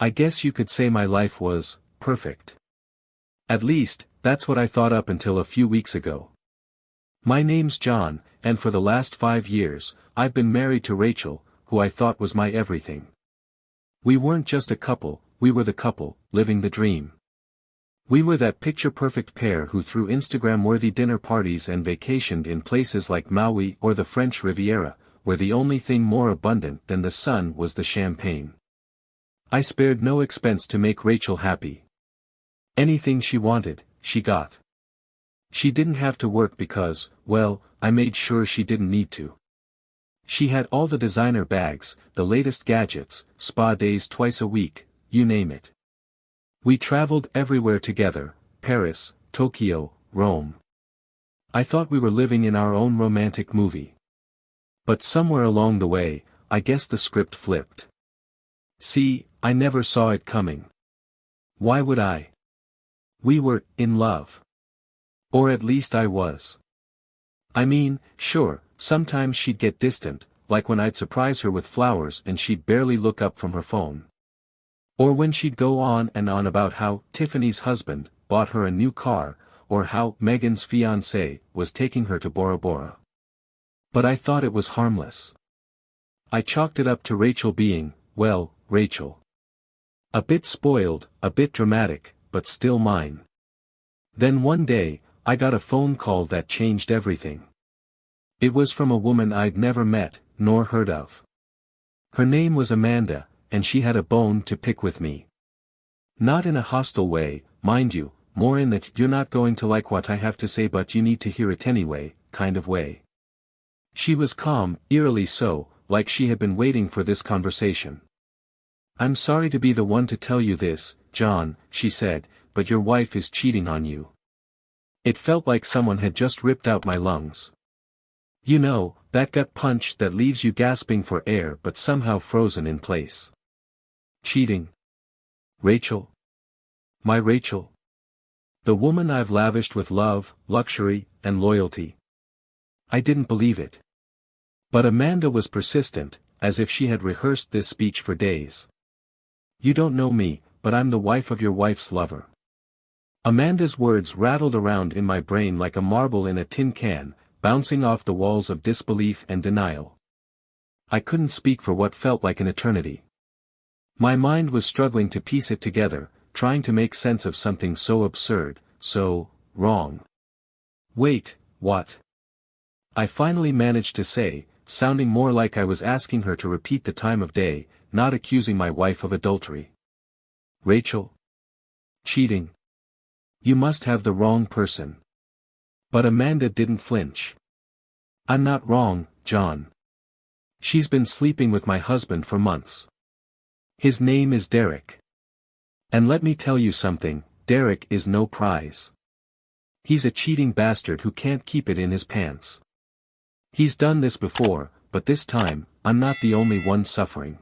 I guess you could say my life was perfect. At least, that's what I thought up until a few weeks ago. My name's John, and for the last 5 years, I've been married to Rachel, who I thought was my everything. We weren't just a couple, we were the couple, living the dream. We were that picture-perfect pair who threw Instagram-worthy dinner parties and vacationed in places like Maui or the French Riviera, where the only thing more abundant than the sun was the champagne. I spared no expense to make Rachel happy. Anything she wanted, she got. She didn't have to work because, well, I made sure she didn't need to. She had all the designer bags, the latest gadgets, spa days twice a week, you name it. We traveled everywhere together, Paris, Tokyo, Rome. I thought we were living in our own romantic movie. But somewhere along the way, I guess the script flipped. See, I never saw it coming. Why would I? We were in love. Or at least I was. I mean, sure, sometimes she'd get distant, like when I'd surprise her with flowers and she'd barely look up from her phone. Or when she'd go on and on about how Tiffany's husband bought her a new car, or how Megan's fiancé was taking her to Bora Bora. But I thought it was harmless. I chalked it up to Rachel being, well, Rachel. A bit spoiled, a bit dramatic, but still mine. Then one day, I got a phone call that changed everything. It was from a woman I'd never met, nor heard of. Her name was Amanda, and she had a bone to pick with me. Not in a hostile way, mind you, more in that you're not going to like what I have to say but you need to hear it anyway, kind of way. She was calm, eerily so, like she had been waiting for this conversation. I'm sorry to be the one to tell you this, John, she said, but your wife is cheating on you. It felt like someone had just ripped out my lungs. You know, that gut punch that leaves you gasping for air but somehow frozen in place. Cheating. Rachel. My Rachel. The woman I've lavished with love, luxury, and loyalty. I didn't believe it. But Amanda was persistent, as if she had rehearsed this speech for days. You don't know me, but I'm the wife of your wife's lover. Amanda's words rattled around in my brain like a marble in a tin can, bouncing off the walls of disbelief and denial. I couldn't speak for what felt like an eternity. My mind was struggling to piece it together, trying to make sense of something so absurd, so wrong. Wait, what? I finally managed to say, sounding more like I was asking her to repeat the time of day, not accusing my wife of adultery. Rachel? Cheating? You must have the wrong person. But Amanda didn't flinch. I'm not wrong, John. She's been sleeping with my husband for months. His name is Derek. And let me tell you something, Derek is no prize. He's a cheating bastard who can't keep it in his pants. He's done this before, but this time, I'm not the only one suffering.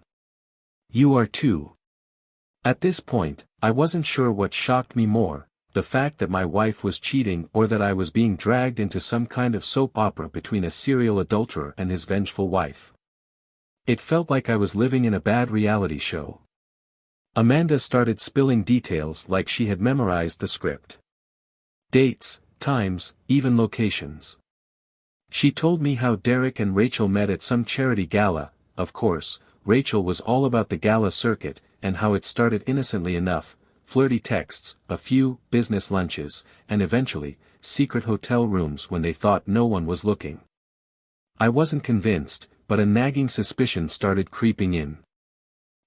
You are too. At this point, I wasn't sure what shocked me more, the fact that my wife was cheating or that I was being dragged into some kind of soap opera between a serial adulterer and his vengeful wife. It felt like I was living in a bad reality show. Amanda started spilling details like she had memorized the script. Dates, times, even locations. She told me how Derek and Rachel met at some charity gala. Of course, Rachel was all about the gala circuit, and how it started innocently enough, flirty texts, a few business lunches, and eventually, secret hotel rooms when they thought no one was looking. I wasn't convinced, but a nagging suspicion started creeping in.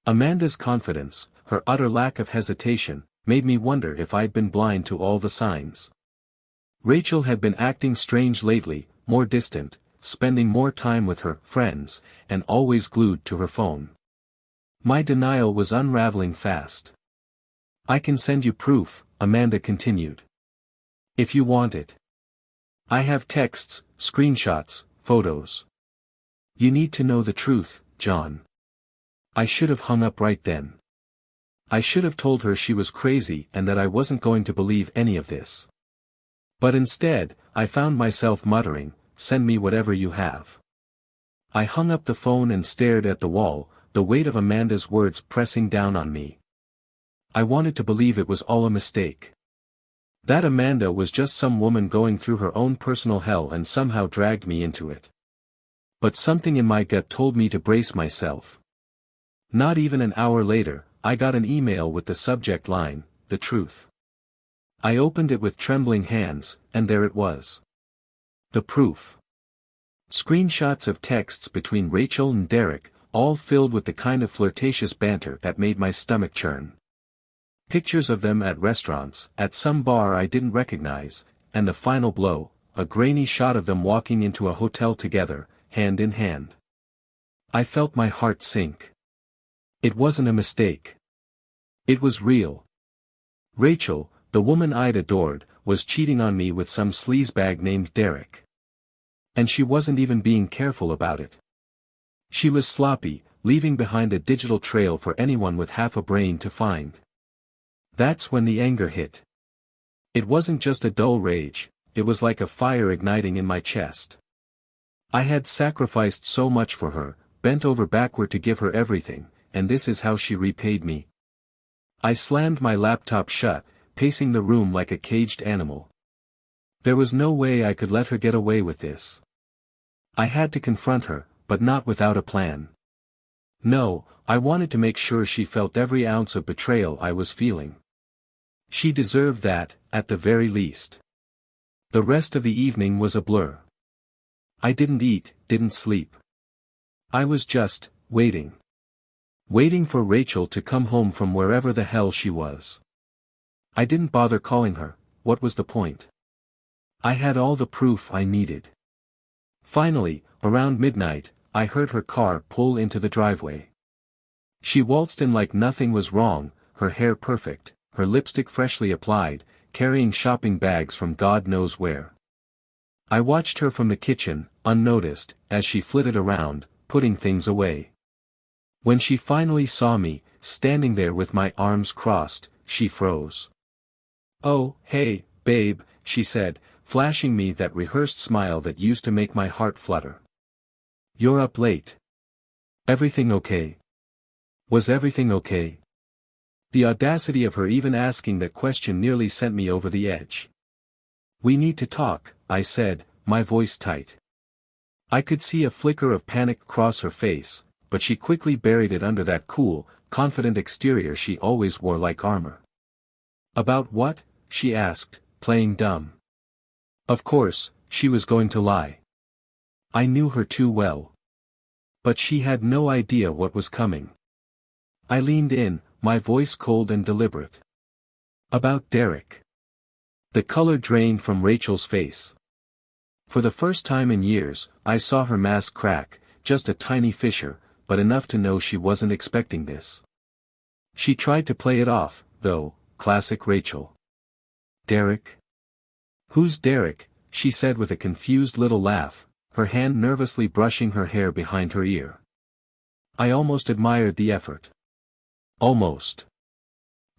Amanda's confidence, her utter lack of hesitation, made me wonder if I'd been blind to all the signs. Rachel had been acting strange lately, more distant, spending more time with her friends, and always glued to her phone. My denial was unraveling fast. I can send you proof, Amanda continued. If you want it. I have texts, screenshots, photos. You need to know the truth, John. I should have hung up right then. I should have told her she was crazy and that I wasn't going to believe any of this. But instead, I found myself muttering, "Send me whatever you have." I hung up the phone and stared at the wall, the weight of Amanda's words pressing down on me. I wanted to believe it was all a mistake. That Amanda was just some woman going through her own personal hell and somehow dragged me into it. But something in my gut told me to brace myself. Not even an hour later, I got an email with the subject line, "The Truth." I opened it with trembling hands, and there it was. The proof. Screenshots of texts between Rachel and Derek, all filled with the kind of flirtatious banter that made my stomach churn. Pictures of them at restaurants, at some bar I didn't recognize, and the final blow, a grainy shot of them walking into a hotel together, hand in hand. I felt my heart sink. It wasn't a mistake. It was real. Rachel, the woman I'd adored, was cheating on me with some sleazebag named Derek. And she wasn't even being careful about it. She was sloppy, leaving behind a digital trail for anyone with half a brain to find. That's when the anger hit. It wasn't just a dull rage, it was like a fire igniting in my chest. I had sacrificed so much for her, bent over backward to give her everything, and this is how she repaid me. I slammed my laptop shut, pacing the room like a caged animal. There was no way I could let her get away with this. I had to confront her, but not without a plan. No, I wanted to make sure she felt every ounce of betrayal I was feeling. She deserved that, at the very least. The rest of the evening was a blur. I didn't eat, didn't sleep. I was just, waiting. Waiting for Rachel to come home from wherever the hell she was. I didn't bother calling her, what was the point? I had all the proof I needed. Finally, around midnight, I heard her car pull into the driveway. She waltzed in like nothing was wrong, her hair perfect, her lipstick freshly applied, carrying shopping bags from God knows where. I watched her from the kitchen, unnoticed, as she flitted around, putting things away. When she finally saw me, standing there with my arms crossed, she froze. "Oh, hey, babe," she said, flashing me that rehearsed smile that used to make my heart flutter. "You're up late. Everything okay?" Was everything okay? The audacity of her even asking that question nearly sent me over the edge. "We need to talk," I said, my voice tight. I could see a flicker of panic cross her face, but she quickly buried it under that cool, confident exterior she always wore like armor. "About what?" she asked, playing dumb. Of course, she was going to lie. I knew her too well. But she had no idea what was coming. I leaned in, my voice cold and deliberate. "About Derek." The color drained from Rachel's face. For the first time in years, I saw her mask crack, just a tiny fissure, but enough to know she wasn't expecting this. She tried to play it off, though, classic Rachel. "Derek? Who's Derek?" she said with a confused little laugh, her hand nervously brushing her hair behind her ear. I almost admired the effort. Almost.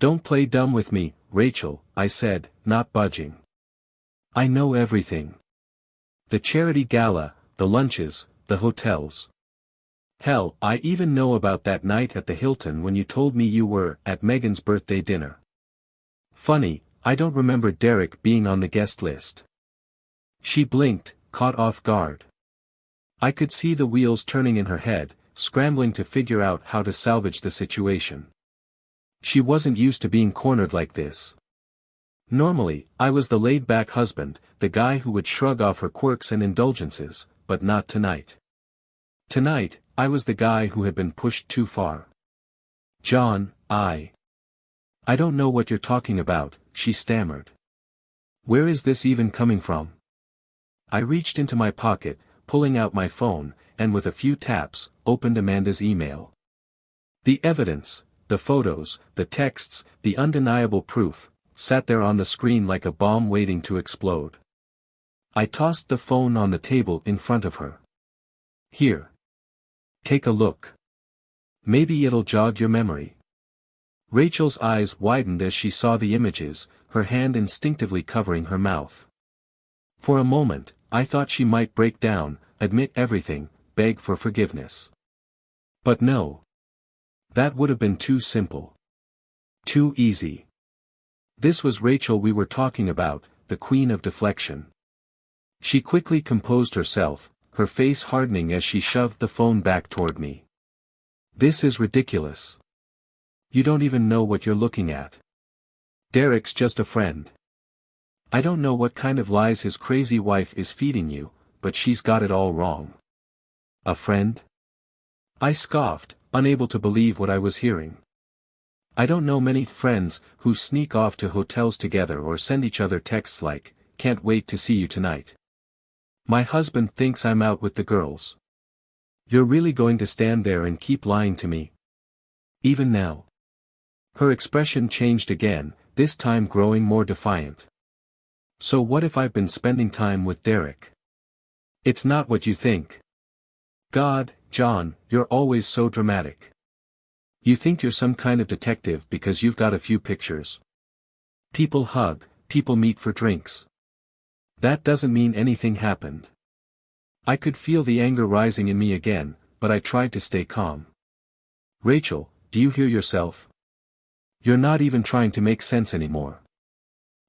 "Don't play dumb with me, Rachel," I said, not budging. "I know everything. The charity gala, the lunches, the hotels. Hell, I even know about that night at the Hilton when you told me you were at Megan's birthday dinner. Funny, I don't remember Derek being on the guest list." She blinked, caught off guard. I could see the wheels turning in her head, scrambling to figure out how to salvage the situation. She wasn't used to being cornered like this. Normally, I was the laid-back husband, the guy who would shrug off her quirks and indulgences, but not tonight. Tonight, I was the guy who had been pushed too far. "John, I don't know what you're talking about," she stammered. "Where is this even coming from?" I reached into my pocket, pulling out my phone, and with a few taps, opened Amanda's email. The evidence, the photos, the texts, the undeniable proof, sat there on the screen like a bomb waiting to explode. I tossed the phone on the table in front of her. "Here. Take a look. Maybe it'll jog your memory." Rachel's eyes widened as she saw the images, her hand instinctively covering her mouth. For a moment, I thought she might break down, admit everything, beg for forgiveness. But no. That would have been too simple. Too easy. This was Rachel we were talking about, the queen of deflection. She quickly composed herself, her face hardening as she shoved the phone back toward me. This is ridiculous. You don't even know what you're looking at. Derek's just a friend. I don't know what kind of lies his crazy wife is feeding you, but she's got it all wrong. A friend? I scoffed, unable to believe what I was hearing. I don't know many friends who sneak off to hotels together or send each other texts like, "Can't wait to see you tonight." My husband thinks I'm out with the girls. You're really going to stand there and keep lying to me? Even now? Her expression changed again, this time growing more defiant. So what if I've been spending time with Derek? It's not what you think. God, John, you're always so dramatic. You think you're some kind of detective because you've got a few pictures. People hug, people meet for drinks. That doesn't mean anything happened. I could feel the anger rising in me again, but I tried to stay calm. Rachel, do you hear yourself? You're not even trying to make sense anymore.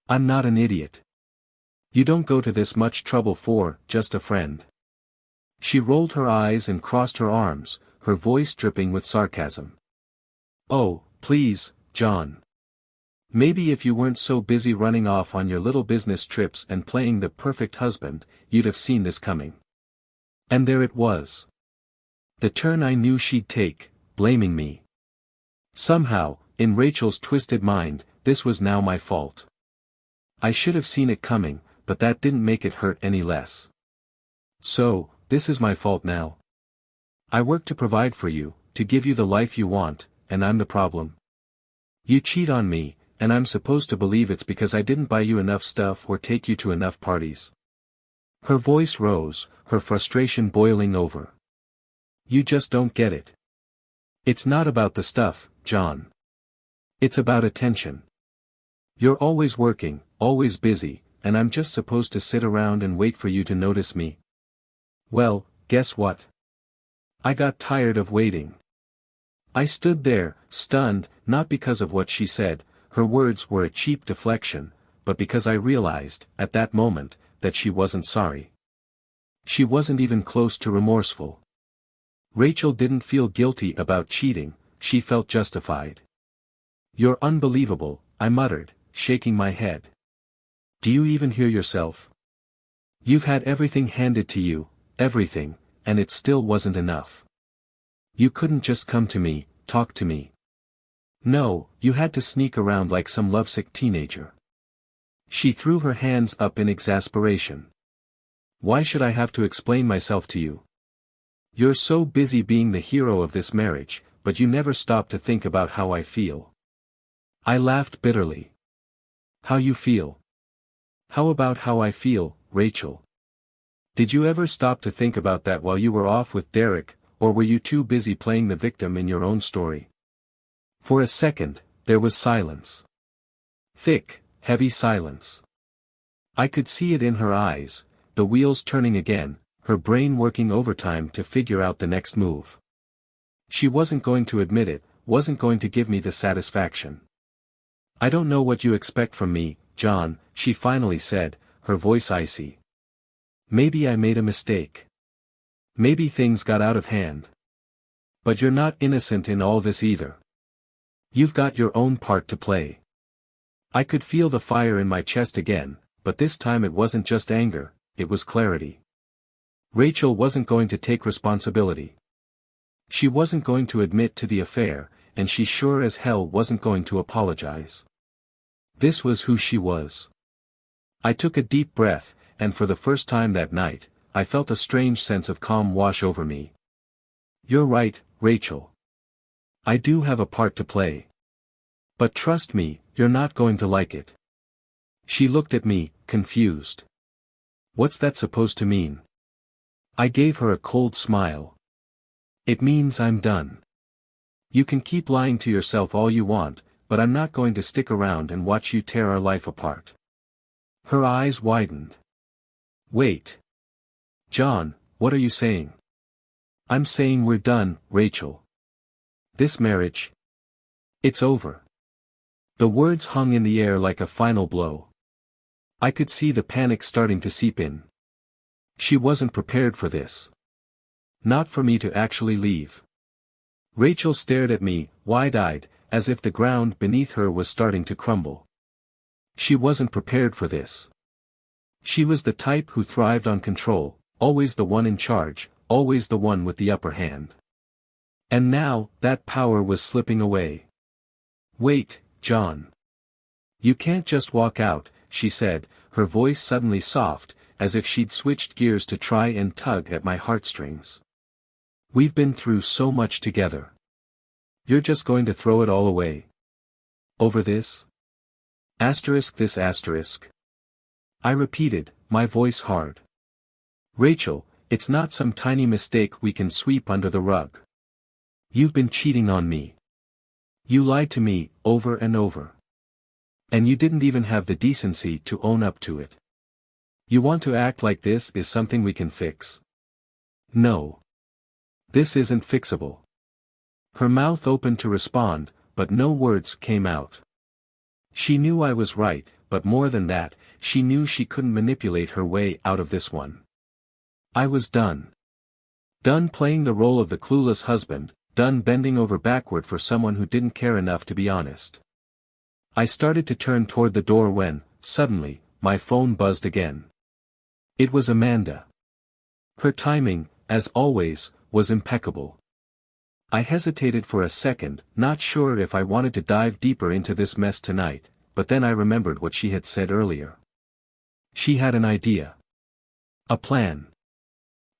I'm not an idiot. You don't go to this much trouble for just a friend. She rolled her eyes and crossed her arms, her voice dripping with sarcasm. Oh, please, John. Maybe if you weren't so busy running off on your little business trips and playing the perfect husband, you'd have seen this coming. And there it was. The turn I knew she'd take, blaming me. Somehow, in Rachel's twisted mind, this was now my fault. I should have seen it coming, but that didn't make it hurt any less. So, this is my fault now. I work to provide for you, to give you the life you want, and I'm the problem. You cheat on me, and I'm supposed to believe it's because I didn't buy you enough stuff or take you to enough parties. Her voice rose, her frustration boiling over. You just don't get it. It's not about the stuff, John. It's about attention. You're always working, always busy, and I'm just supposed to sit around and wait for you to notice me. Well, guess what? I got tired of waiting. I stood there, stunned, not because of what she said, her words were a cheap deflection, but because I realized, at that moment, that she wasn't sorry. She wasn't even close to remorseful. Rachel didn't feel guilty about cheating, she felt justified. You're unbelievable, I muttered, shaking my head. Do you even hear yourself? You've had everything handed to you, everything, and it still wasn't enough. You couldn't just come to me, talk to me. No, you had to sneak around like some lovesick teenager. She threw her hands up in exasperation. Why should I have to explain myself to you? You're so busy being the hero of this marriage, but you never stop to think about how I feel. I laughed bitterly. How you feel? How about how I feel, Rachel? Did you ever stop to think about that while you were off with Derek, or were you too busy playing the victim in your own story? For a second, there was silence. Thick, heavy silence. I could see it in her eyes, the wheels turning again, her brain working overtime to figure out the next move. She wasn't going to admit it, wasn't going to give me the satisfaction. I don't know what you expect from me, John, she finally said, her voice icy. Maybe I made a mistake. Maybe things got out of hand. But you're not innocent in all this either. You've got your own part to play. I could feel the fire in my chest again, but this time it wasn't just anger, it was clarity. Rachel wasn't going to take responsibility. She wasn't going to admit to the affair, and she sure as hell wasn't going to apologize. This was who she was. I took a deep breath, and for the first time that night, I felt a strange sense of calm wash over me. You're right, Rachel. I do have a part to play. But trust me, you're not going to like it. She looked at me, confused. What's that supposed to mean? I gave her a cold smile. It means I'm done. You can keep lying to yourself all you want, but I'm not going to stick around and watch you tear our life apart. Her eyes widened. Wait. John, what are you saying? I'm saying we're done, Rachel. This marriage. It's over. The words hung in the air like a final blow. I could see the panic starting to seep in. She wasn't prepared for this. Not for me to actually leave. Rachel stared at me, wide-eyed, as if the ground beneath her was starting to crumble. She wasn't prepared for this. She was the type who thrived on control, always the one in charge, always the one with the upper hand. And now, that power was slipping away. "Wait, John. You can't just walk out," she said, her voice suddenly soft, as if she'd switched gears to try and tug at my heartstrings. "We've been through so much together. You're just going to throw it all away? Over this? This asterisk?" I repeated, my voice hard. "Rachel, it's not some tiny mistake we can sweep under the rug. You've been cheating on me. You lied to me, over and over. And you didn't even have the decency to own up to it. You want to act like this is something we can fix? No. This isn't fixable." Her mouth opened to respond, but no words came out. She knew I was right, but more than that, she knew she couldn't manipulate her way out of this one. I was done. Done playing the role of the clueless husband, done bending over backward for someone who didn't care enough to be honest. I started to turn toward the door when, suddenly, my phone buzzed again. It was Amanda. Her timing, as always, was impeccable. I hesitated for a second, not sure if I wanted to dive deeper into this mess tonight, but then I remembered what she had said earlier. She had an idea. A plan.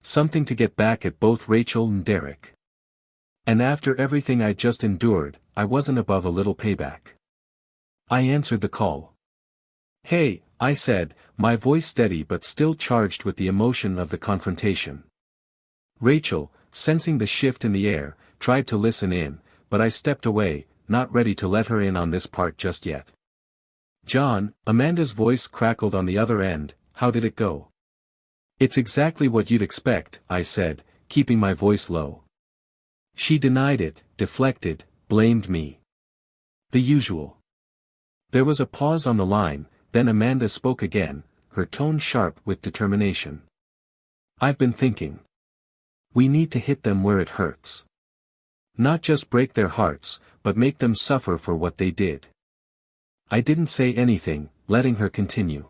Something to get back at both Rachel and Derek. And after everything I just endured, I wasn't above a little payback. I answered the call. "Hey," I said, my voice steady but still charged with the emotion of the confrontation. Rachel, sensing the shift in the air, tried to listen in, but I stepped away, not ready to let her in on this part just yet. "John," Amanda's voice crackled on the other end, "how did it go?" "It's exactly what you'd expect," I said, keeping my voice low. She denied it, deflected, blamed me. The usual. There was a pause on the line, then Amanda spoke again, her tone sharp with determination. "I've been thinking. We need to hit them where it hurts. Not just break their hearts, but make them suffer for what they did." I didn't say anything, letting her continue.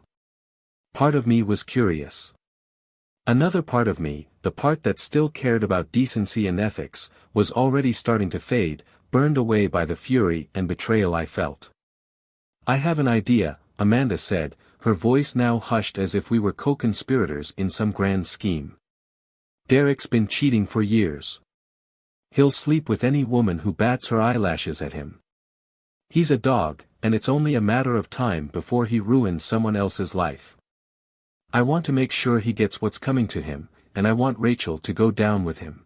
Part of me was curious. Another part of me, the part that still cared about decency and ethics, was already starting to fade, burned away by the fury and betrayal I felt. "I have an idea," Amanda said, her voice now hushed as if we were co-conspirators in some grand scheme. "Derek's been cheating for years. He'll sleep with any woman who bats her eyelashes at him. He's a dog, and it's only a matter of time before he ruins someone else's life. I want to make sure he gets what's coming to him, and I want Rachel to go down with him.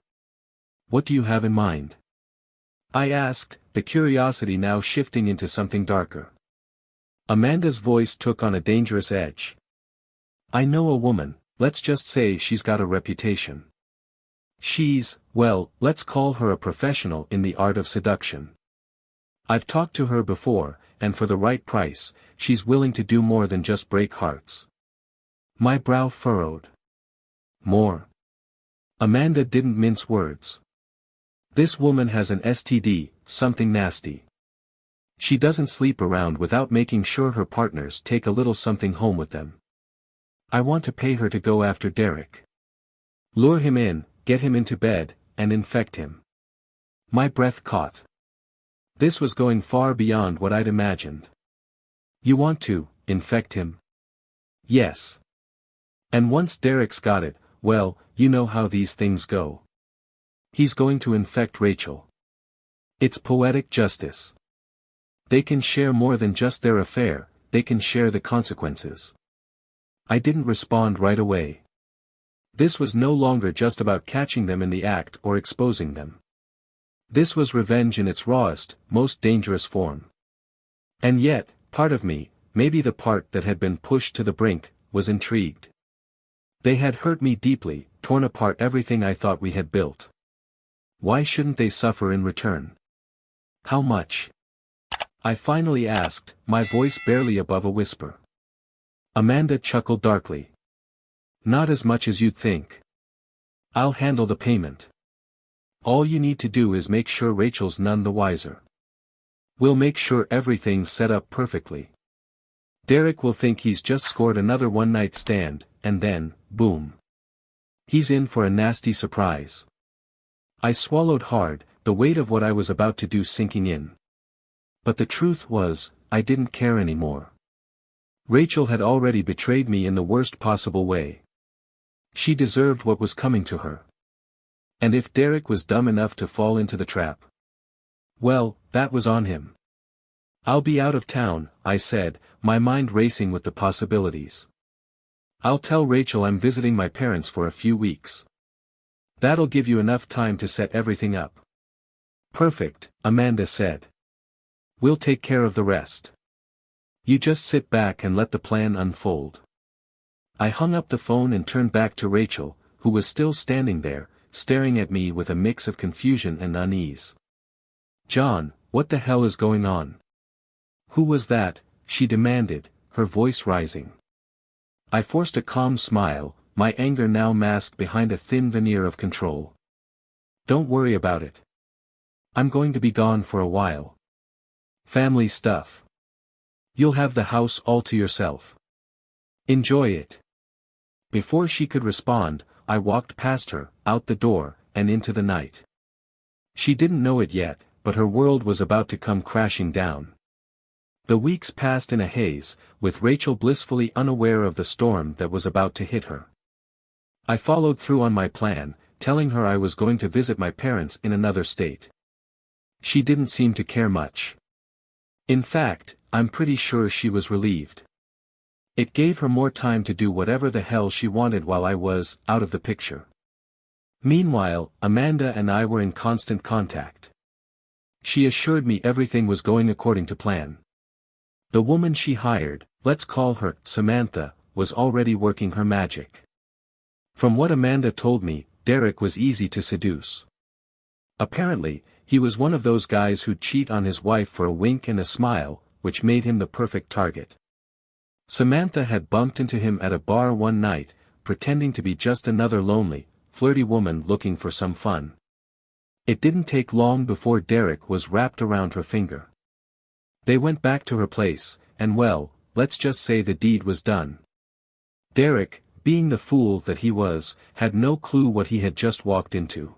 What do you have in mind?" I asked, the curiosity now shifting into something darker. Amanda's voice took on a dangerous edge. "I know a woman, let's just say she's got a reputation. She's, well, let's call her a professional in the art of seduction. I've talked to her before, and for the right price, she's willing to do more than just break hearts." My brow furrowed. "More?" Amanda didn't mince words. "This woman has an STD, something nasty. She doesn't sleep around without making sure her partners take a little something home with them. I want to pay her to go after Derek. Lure him in, get him into bed, and infect him." My breath caught. This was going far beyond what I'd imagined. "You want to infect him?" "Yes. And once Derek's got it, well, you know how these things go. He's going to infect Rachel. It's poetic justice. They can share more than just their affair, they can share the consequences." I didn't respond right away. This was no longer just about catching them in the act or exposing them. This was revenge in its rawest, most dangerous form. And yet, part of me, maybe the part that had been pushed to the brink, was intrigued. They had hurt me deeply, torn apart everything I thought we had built. Why shouldn't they suffer in return? How much? I finally asked, my voice barely above a whisper. Amanda chuckled darkly. Not as much as you'd think. I'll handle the payment. All you need to do is make sure Rachel's none the wiser. We'll make sure everything's set up perfectly. Derek will think he's just scored another one-night stand, and then, boom. He's in for a nasty surprise. I swallowed hard, the weight of what I was about to do sinking in. But the truth was, I didn't care anymore. Rachel had already betrayed me in the worst possible way. She deserved what was coming to her. And if Derek was dumb enough to fall into the trap, well, that was on him. I'll be out of town, I said, my mind racing with the possibilities. I'll tell Rachel I'm visiting my parents for a few weeks. That'll give you enough time to set everything up. Perfect, Amanda said. We'll take care of the rest. You just sit back and let the plan unfold. I hung up the phone and turned back to Rachel, who was still standing there, staring at me with a mix of confusion and unease. John, what the hell is going on? Who was that? She demanded, her voice rising. I forced a calm smile, my anger now masked behind a thin veneer of control. Don't worry about it. I'm going to be gone for a while. Family stuff. You'll have the house all to yourself. Enjoy it. Before she could respond, I walked past her, out the door, and into the night. She didn't know it yet, but her world was about to come crashing down. The weeks passed in a haze, with Rachel blissfully unaware of the storm that was about to hit her. I followed through on my plan, telling her I was going to visit my parents in another state. She didn't seem to care much. In fact, I'm pretty sure she was relieved. It gave her more time to do whatever the hell she wanted while I was out of the picture. Meanwhile, Amanda and I were in constant contact. She assured me everything was going according to plan. The woman she hired, let's call her Samantha, was already working her magic. From what Amanda told me, Derek was easy to seduce. Apparently, he was one of those guys who'd cheat on his wife for a wink and a smile, which made him the perfect target. Samantha had bumped into him at a bar one night, pretending to be just another lonely, flirty woman looking for some fun. It didn't take long before Derek was wrapped around her finger. They went back to her place, and well, let's just say the deed was done. Derek, being the fool that he was, had no clue what he had just walked into.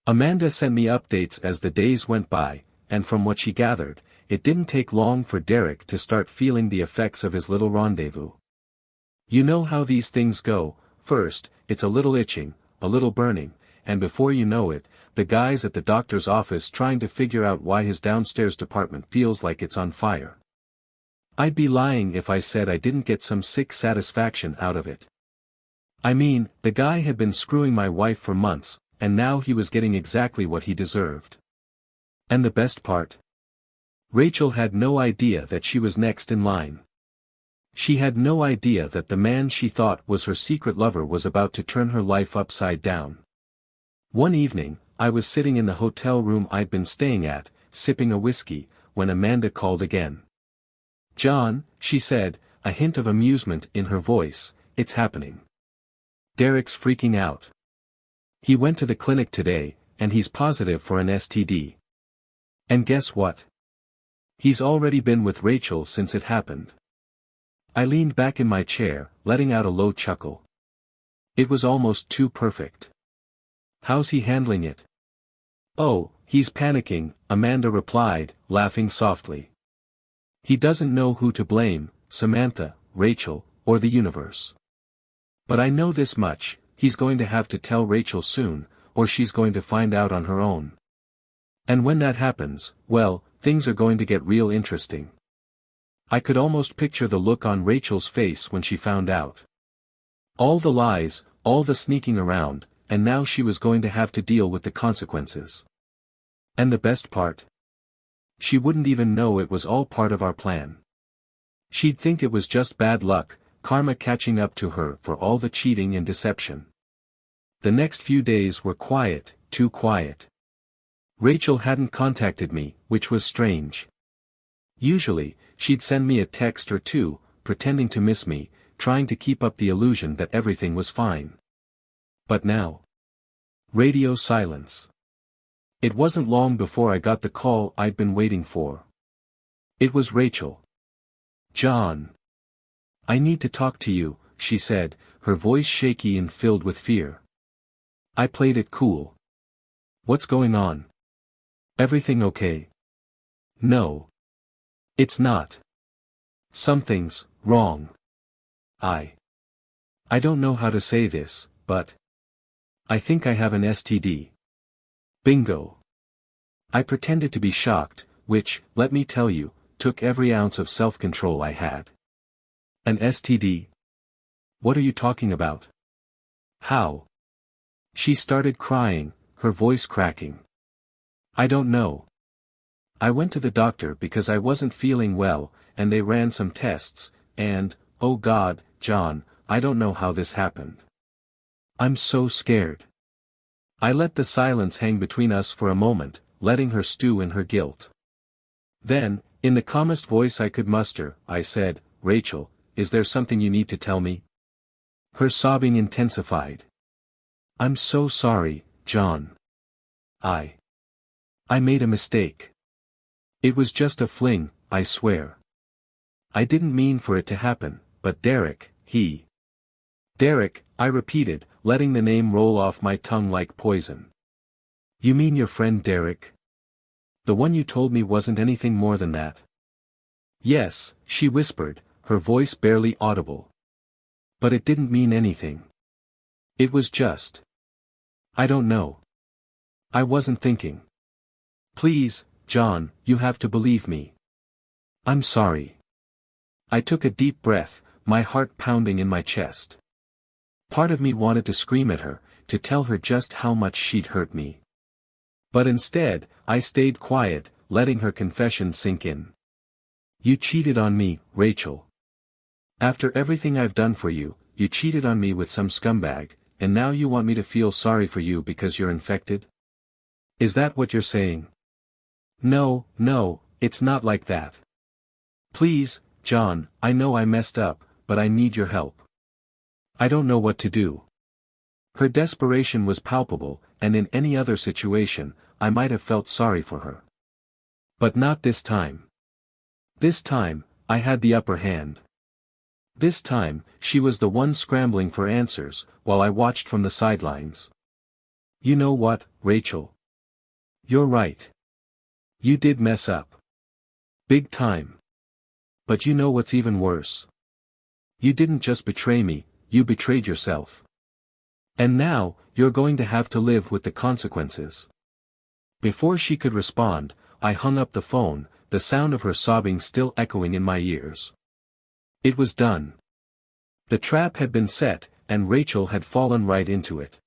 Amanda sent me updates as the days went by, and from what she gathered, it didn't take long for Derek to start feeling the effects of his little rendezvous. You know how these things go, first, it's a little itching, a little burning, and before you know it, the guy's at the doctor's office trying to figure out why his downstairs department feels like it's on fire. I'd be lying if I said I didn't get some sick satisfaction out of it. I mean, the guy had been screwing my wife for months, and now he was getting exactly what he deserved. And the best part? Rachel had no idea that she was next in line. She had no idea that the man she thought was her secret lover was about to turn her life upside down. One evening, I was sitting in the hotel room I'd been staying at, sipping a whiskey, when Amanda called again. John, she said, a hint of amusement in her voice, it's happening. Derek's freaking out. He went to the clinic today, and he's positive for an STD. And guess what? He's already been with Rachel since it happened. I leaned back in my chair, letting out a low chuckle. It was almost too perfect. How's he handling it? Oh, he's panicking, Amanda replied, laughing softly. He doesn't know who to blame, Samantha, Rachel, or the universe. But I know this much, he's going to have to tell Rachel soon, or she's going to find out on her own. And when that happens, well, things are going to get real interesting. I could almost picture the look on Rachel's face when she found out. All the lies, all the sneaking around, and now she was going to have to deal with the consequences. And the best part? She wouldn't even know it was all part of our plan. She'd think it was just bad luck, karma catching up to her for all the cheating and deception. The next few days were quiet, too quiet. Rachel hadn't contacted me, which was strange. Usually, she'd send me a text or two, pretending to miss me, trying to keep up the illusion that everything was fine. But now, radio silence. It wasn't long before I got the call I'd been waiting for. It was Rachel. "John. I need to talk to you," she said, her voice shaky and filled with fear. I played it cool. "What's going on? Everything okay?" "No. It's not. Something's wrong. I don't know how to say this, but I think I have an STD. Bingo." I pretended to be shocked, which, let me tell you, took every ounce of self-control I had. "An STD? What are you talking about? How?" She started crying, her voice cracking. "I don't know. I went to the doctor because I wasn't feeling well, and they ran some tests, and, oh God, John, I don't know how this happened. I'm so scared." I let the silence hang between us for a moment, letting her stew in her guilt. Then, in the calmest voice I could muster, I said, "Rachel, is there something you need to tell me?" Her sobbing intensified. "I'm so sorry, John. I made a mistake. It was just a fling, I swear. I didn't mean for it to happen, but Derek, Derek, I repeated, letting the name roll off my tongue like poison. "You mean your friend Derek? The one you told me wasn't anything more than that?" "Yes," she whispered, her voice barely audible. "But it didn't mean anything. It was just. I don't know. I wasn't thinking. Please, John, you have to believe me. I'm sorry." I took a deep breath, my heart pounding in my chest. Part of me wanted to scream at her, to tell her just how much she'd hurt me. But instead, I stayed quiet, letting her confession sink in. "You cheated on me, Rachel. After everything I've done for you, you cheated on me with some scumbag, and now you want me to feel sorry for you because you're infected? Is that what you're saying?" No, it's not like that. Please, John, I know I messed up, but I need your help. I don't know what to do." Her desperation was palpable, and in any other situation, I might have felt sorry for her. But not this time. This time, I had the upper hand. This time, she was the one scrambling for answers, while I watched from the sidelines. "You know what, Rachel? You're right. You did mess up. Big time. But you know what's even worse? You didn't just betray me, you betrayed yourself. And now, you're going to have to live with the consequences." Before she could respond, I hung up the phone, the sound of her sobbing still echoing in my ears. It was done. The trap had been set, and Rachel had fallen right into it.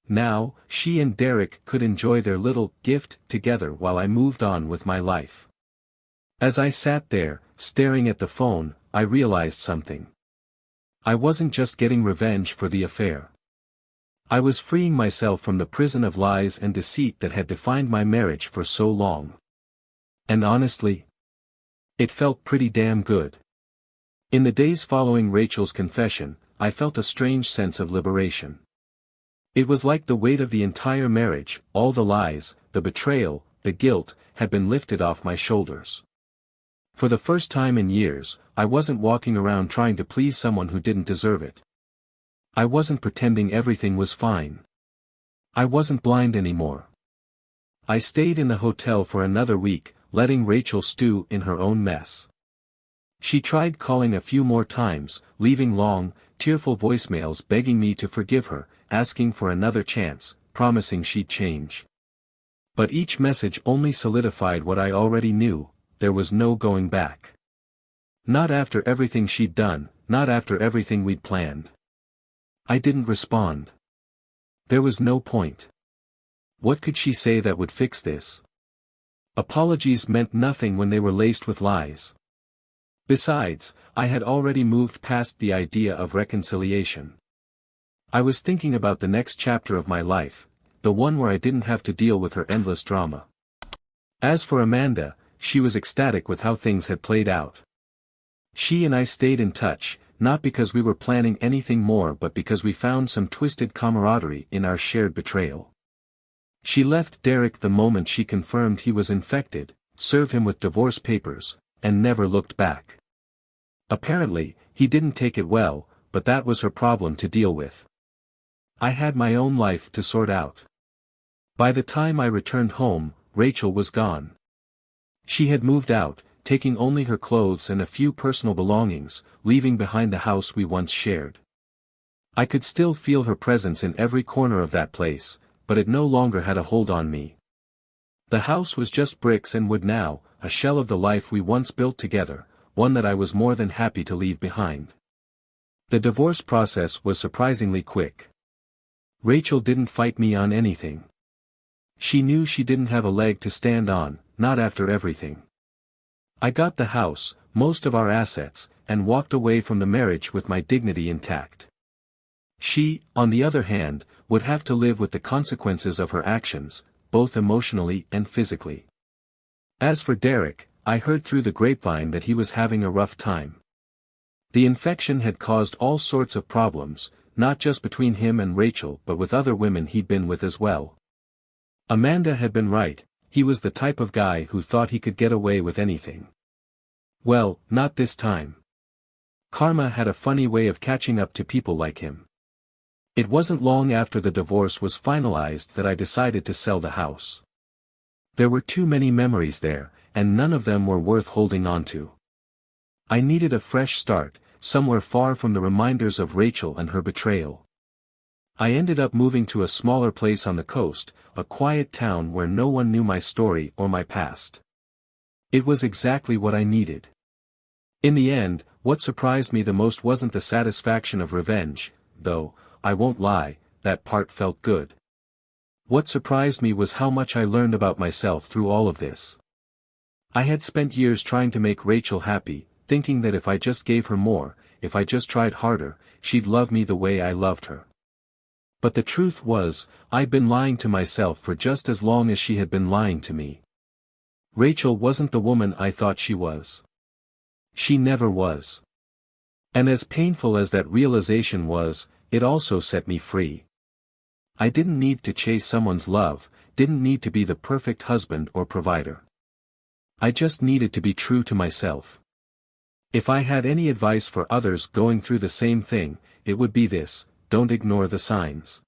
Now, she and Derek could enjoy their little gift together while I moved on with my life. As I sat there, staring at the phone, I realized something. I wasn't just getting revenge for the affair. I was freeing myself from the prison of lies and deceit that had defined my marriage for so long. And honestly, it felt pretty damn good. In the days following Rachel's confession, I felt a strange sense of liberation. It was like the weight of the entire marriage, all the lies, the betrayal, the guilt, had been lifted off my shoulders. For the first time in years, I wasn't walking around trying to please someone who didn't deserve it. I wasn't pretending everything was fine. I wasn't blind anymore. I stayed in the hotel for another week, letting Rachel stew in her own mess. She tried calling a few more times, leaving long, tearful voicemails begging me to forgive her, asking for another chance, promising she'd change. But each message only solidified what I already knew: there was no going back. Not after everything she'd done, not after everything we'd planned. I didn't respond. There was no point. What could she say that would fix this? Apologies meant nothing when they were laced with lies. Besides, I had already moved past the idea of reconciliation. I was thinking about the next chapter of my life, the one where I didn't have to deal with her endless drama. As for Amanda, she was ecstatic with how things had played out. She and I stayed in touch, not because we were planning anything more but because we found some twisted camaraderie in our shared betrayal. She left Derek the moment she confirmed he was infected, served him with divorce papers, and never looked back. Apparently, he didn't take it well, but that was her problem to deal with. I had my own life to sort out. By the time I returned home, Rachel was gone. She had moved out, taking only her clothes and a few personal belongings, leaving behind the house we once shared. I could still feel her presence in every corner of that place, but it no longer had a hold on me. The house was just bricks and wood now, a shell of the life we once built together, one that I was more than happy to leave behind. The divorce process was surprisingly quick. Rachel didn't fight me on anything. She knew she didn't have a leg to stand on, not after everything. I got the house, most of our assets, and walked away from the marriage with my dignity intact. She, on the other hand, would have to live with the consequences of her actions, both emotionally and physically. As for Derek, I heard through the grapevine that he was having a rough time. The infection had caused all sorts of problems, not just between him and Rachel but with other women he'd been with as well. Amanda had been right, he was the type of guy who thought he could get away with anything. Well, not this time. Karma had a funny way of catching up to people like him. It wasn't long after the divorce was finalized that I decided to sell the house. There were too many memories there, and none of them were worth holding on to. I needed a fresh start, somewhere far from the reminders of Rachel and her betrayal. I ended up moving to a smaller place on the coast, a quiet town where no one knew my story or my past. It was exactly what I needed. In the end, what surprised me the most wasn't the satisfaction of revenge, though, I won't lie, that part felt good. What surprised me was how much I learned about myself through all of this. I had spent years trying to make Rachel happy, thinking that if I just gave her more, if I just tried harder, she'd love me the way I loved her. But the truth was, I'd been lying to myself for just as long as she had been lying to me. Rachel wasn't the woman I thought she was. She never was. And as painful as that realization was, it also set me free. I didn't need to chase someone's love, didn't need to be the perfect husband or provider. I just needed to be true to myself. If I had any advice for others going through the same thing, it would be this: don't ignore the signs.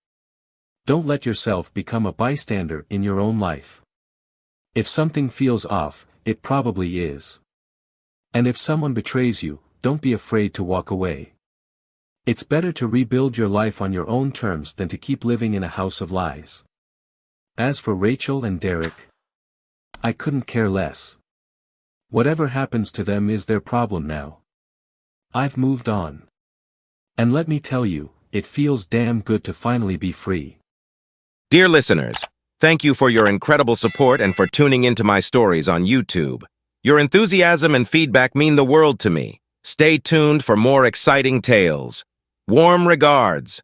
Don't let yourself become a bystander in your own life. If something feels off, it probably is. And if someone betrays you, don't be afraid to walk away. It's better to rebuild your life on your own terms than to keep living in a house of lies. As for Rachel and Derek, I couldn't care less. Whatever happens to them is their problem now. I've moved on. And let me tell you, it feels damn good to finally be free. Dear listeners, thank you for your incredible support and for tuning into my stories on YouTube. Your enthusiasm and feedback mean the world to me. Stay tuned for more exciting tales. Warm regards.